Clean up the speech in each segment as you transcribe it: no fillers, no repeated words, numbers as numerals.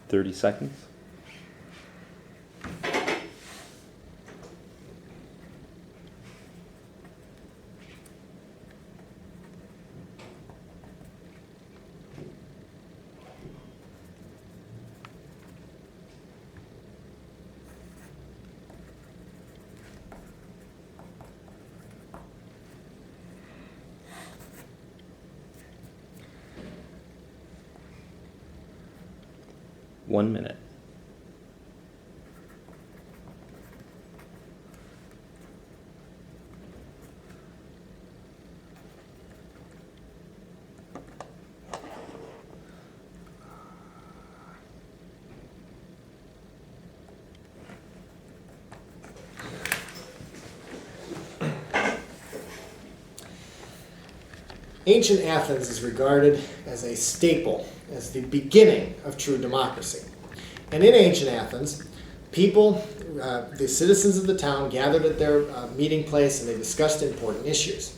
30 seconds. One minute. Ancient Athens is regarded as a staple, as the beginning of true democracy. And in ancient Athens, people, the citizens of the town, gathered at their meeting place and they discussed important issues.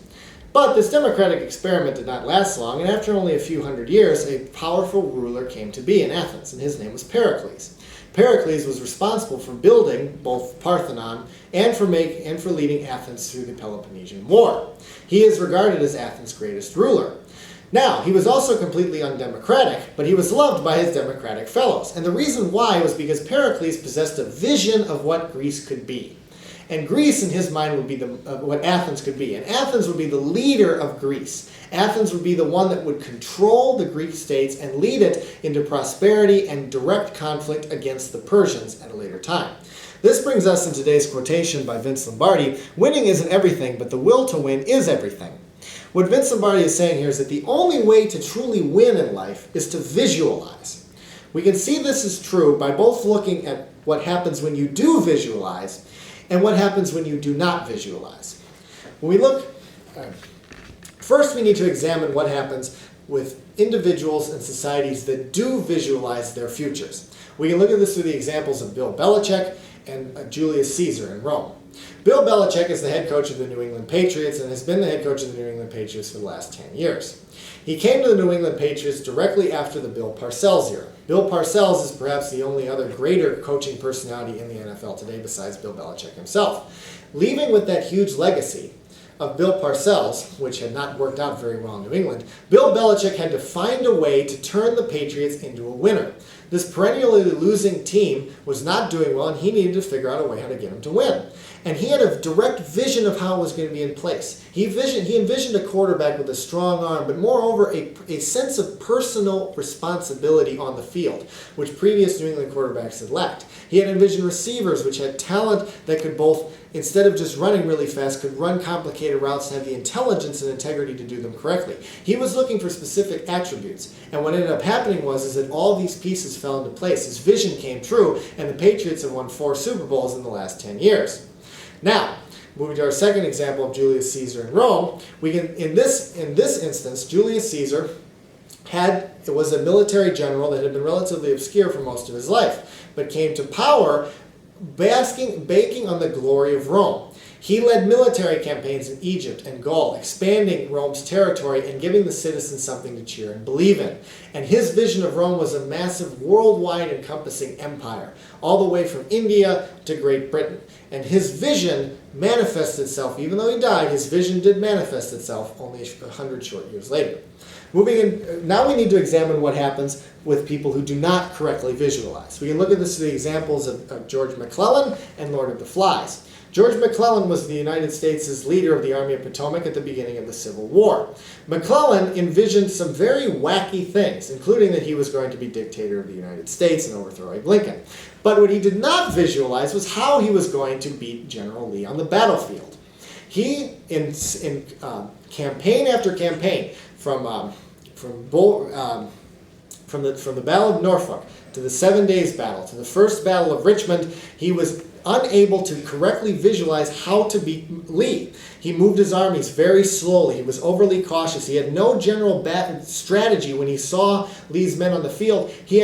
But this democratic experiment did not last long, and after only a few hundred years, a powerful ruler came to be in Athens, and his name was Pericles. Pericles was responsible for building both Parthenon and for leading Athens through the Peloponnesian War. He is regarded as Athens' greatest ruler. Now, he was also completely undemocratic, but he was loved by his democratic fellows. And the reason why was because Pericles possessed a vision of what Greece could be. And Greece, in his mind, would be what Athens could be. And Athens would be the leader of Greece. Athens would be the one that would control the Greek states and lead it into prosperity and direct conflict against the Persians at a later time. This brings us in today's quotation by Vince Lombardi, "Winning isn't everything, but the will to win is everything." What Vince Lombardi is saying here is that the only way to truly win in life is to visualize. We can see this is true by both looking at what happens when you do visualize and what happens when you do not visualize. When we look, first we need to examine what happens with individuals and societies that do visualize their futures. We can look at this through the examples of Bill Belichick and Julius Caesar in Rome. Bill Belichick is the head coach of the New England Patriots and has been the head coach of the New England Patriots for the last 10 years. He came to the New England Patriots directly after the Bill Parcells era. Bill Parcells is perhaps the only other greater coaching personality in the NFL today besides Bill Belichick himself. Leaving with that huge legacy of Bill Parcells, which had not worked out very well in New England, Bill Belichick had to find a way to turn the Patriots into a winner. This perennially losing team was not doing well, and he needed to figure out a way how to get them to win. And he had a direct vision of how it was going to be in place. He envisioned a quarterback with a strong arm, but moreover, a sense of personal responsibility on the field, which previous New England quarterbacks had lacked. He had envisioned receivers which had talent that could both, instead of just running really fast, could run complicated routes and have the intelligence and integrity to do them correctly. He was looking for specific attributes. And what ended up happening was that all these pieces fell into place. His vision came true, and the Patriots have won 4 Super Bowls in the last 10 years. Now, moving to our second example of Julius Caesar in Rome, we can, in this instance, Julius Caesar was a military general that had been relatively obscure for most of his life, but came to power baking on the glory of Rome. He led military campaigns in Egypt and Gaul, expanding Rome's territory and giving the citizens something to cheer and believe in. And his vision of Rome was a massive worldwide encompassing empire, all the way from India to Great Britain. And his vision manifested itself, even though he died, his vision did manifest itself only 100 short years later. Moving in, now we need to examine what happens with people who do not correctly visualize. We can look at this through the examples of George McClellan and Lord of the Flies. George McClellan was the United States' leader of the Army of Potomac at the beginning of the Civil War. McClellan envisioned some very wacky things, including that he was going to be dictator of the United States and overthrow Abe Lincoln. But what he did not visualize was how he was going to beat General Lee on the battlefield. He, in campaign after campaign, from the Battle of Norfolk to the 7 Days Battle to the First Battle of Richmond, he was unable to correctly visualize how to beat Lee. He moved his armies very slowly. He was overly cautious. He had no general strategy when he saw Lee's men on the field. He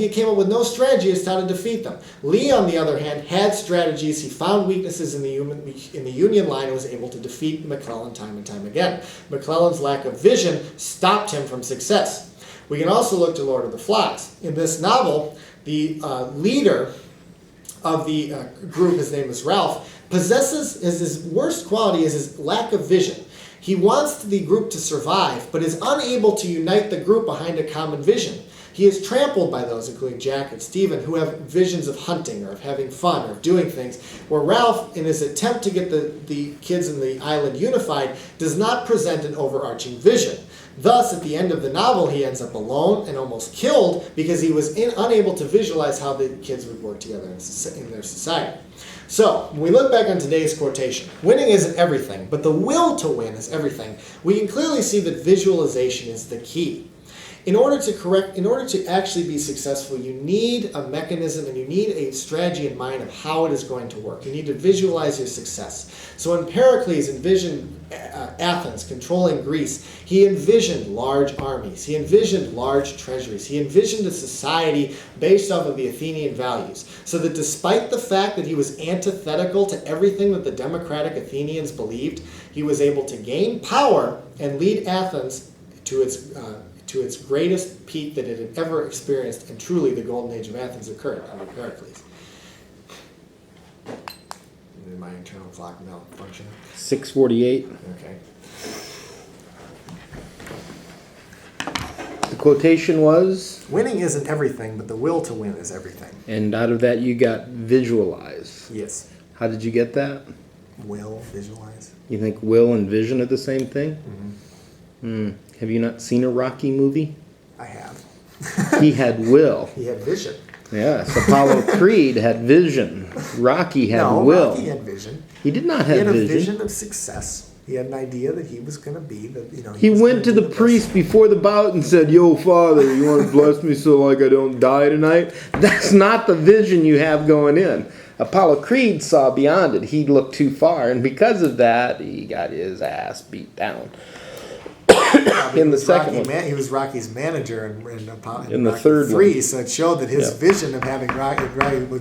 came up with no strategy as to how to defeat them. Lee, on the other hand, had strategies. He found weaknesses in the Union line and was able to defeat McClellan time and time again. McClellan's lack of vision stopped him from success. We can also look to Lord of the Flies. In this novel, the leader of the group, his name is Ralph, his worst quality is his lack of vision. He wants the group to survive, but is unable to unite the group behind a common vision. He is trampled by those, including Jack and Stephen, who have visions of hunting or of having fun or of doing things, where Ralph, in his attempt to get the kids in the island unified, does not present an overarching vision. Thus, at the end of the novel, he ends up alone and almost killed because he was unable to visualize how the kids would work together in their society. So, when we look back on today's quotation, winning isn't everything, but the will to win is everything. We can clearly see that visualization is the key. In order to actually be successful, you need a mechanism and you need a strategy in mind of how it is going to work. You need to visualize your success. So when Pericles envisioned Athens controlling Greece, he envisioned large armies. He envisioned large treasuries. He envisioned a society based off of the Athenian values. So that despite the fact that he was antithetical to everything that the democratic Athenians believed, he was able to gain power and lead Athens to its greatest peak that it had ever experienced, and truly the golden age of Athens occurred under Pericles. Is my internal clock malfunctioning? 6:48. Okay. The quotation was, Winning isn't everything, but the will to win is everything. and out of that you got visualize. Yes. How did you get that? Will, visualize. You think will and vision are the same thing? Mm-hmm. Have you not seen a Rocky movie? I have. He had will. He had vision. Yes, Apollo Creed had vision. Rocky had will. Rocky had vision. He did not He have had a vision. vision of success. He had an idea that he was going to be the, He went to the priest before the bout and said, "Yo, Father, you want to bless me so like I don't die tonight?" That's not the vision you have going in. Apollo Creed saw beyond it. He looked too far, and because of that, he got his ass beat down. In the second one. He was Rocky's manager in the Rocky third 3, one. so it showed that his vision of having Rocky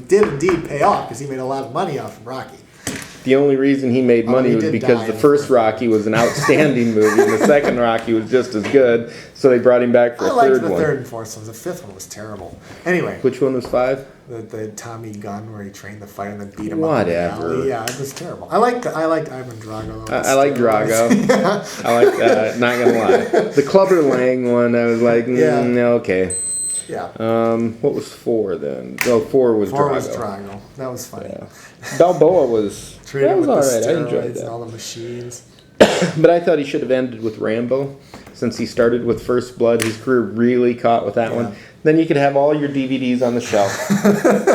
did indeed pay off because he made a lot of money off of Rocky. The only reason he made money was because the first Rocky was an outstanding movie, and the second Rocky was just as good, so they brought him back for a third one. I liked the third and fourth ones. The fifth one was terrible. Anyway. Which one was 5? The Tommy gun where he trained the fighter and then beat him Whatever. up in the alley. Yeah, it was terrible. I liked Ivan Drago. I like Drago. I like that. Not gonna lie. The Clubber Lang one, I was like, okay. Yeah. What was 4 then? Oh, 4 was 4 Drago. was Drago. That was funny. Yeah. Balboa was. Treated That was with all the right. I steroids enjoyed and that. all the machines. But I thought he should have ended with Rambo, since he started with First Blood. His career really caught with that one. Then you could have all your DVDs on the shelf.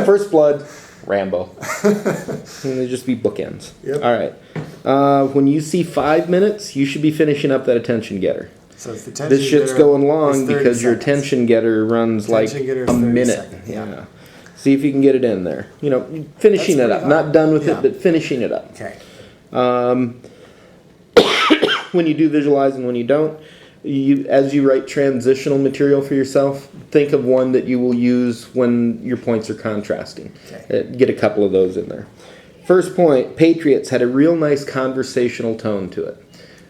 First Blood, Rambo. And they'd just be bookends. Yep. All right. When you see 5 minutes, you should be finishing up that attention getter. So it's the attention This shit's getter going is long 30 because your seconds. attention getter runs Attention getter like is a 30 minute. seconds, Yeah. See if you can get it in there. Finishing That's it up. pretty Not hard. done with Yeah. it, but finishing it up. Okay. When you do visualize and when you don't, as you write transitional material for yourself, think of one that you will use when your points are contrasting. Okay. Get a couple of those in there. First point, Patriots had a real nice conversational tone to it.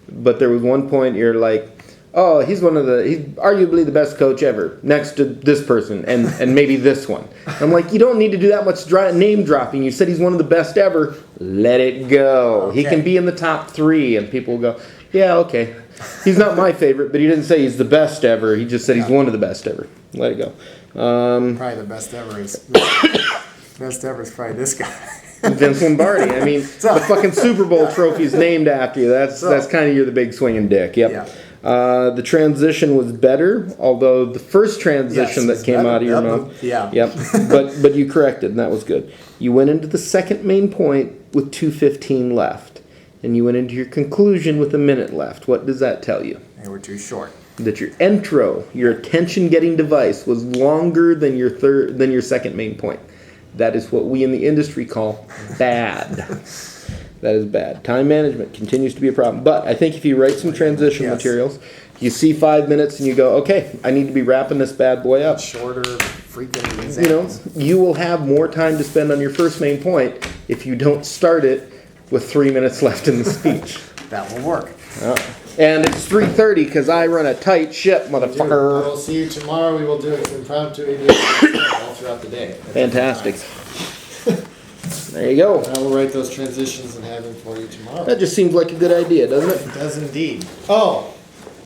But there was one point you're like, oh, he's arguably the best coach ever, next to this person, and maybe this one. I'm like, you don't need to do that much name dropping. You said he's one of the best ever. Let it go. Okay. He can be in the top 3, and people will go, yeah, okay. He's not my favorite, but he didn't say he's the best ever. He just said he's one of the best ever. Let it go. Probably the best ever is probably this guy. Vince Lombardi. I mean, the fucking Super Bowl trophy is named after you. That's kind of you're the big swinging dick. Yep. Yeah. The transition was better, although the first transition that came out of your mouth. Yeah. Yep. But you corrected, and that was good. You went into the second main point with 2:15 left, and you went into your conclusion with a minute left. What does that tell you? They were too short. That your intro, your attention-getting device, was longer than your second main point. That is what we in the industry call bad. That is bad. Time management continues to be a problem. But I think if you write some transition materials, you see 5 minutes and you go, okay, I need to be wrapping this bad boy up. Shorter freaking examples. You know, you will have more time to spend on your first main point if you don't start it with 3 minutes left in the speech. That will work. And it's 3:30 because I run a tight ship, I motherfucker. will see you tomorrow. We will do it impromptu all throughout the day. Fantastic. There you go. I will write those transitions and have them for you tomorrow. That just seems like a good idea, doesn't it? It does indeed. Oh,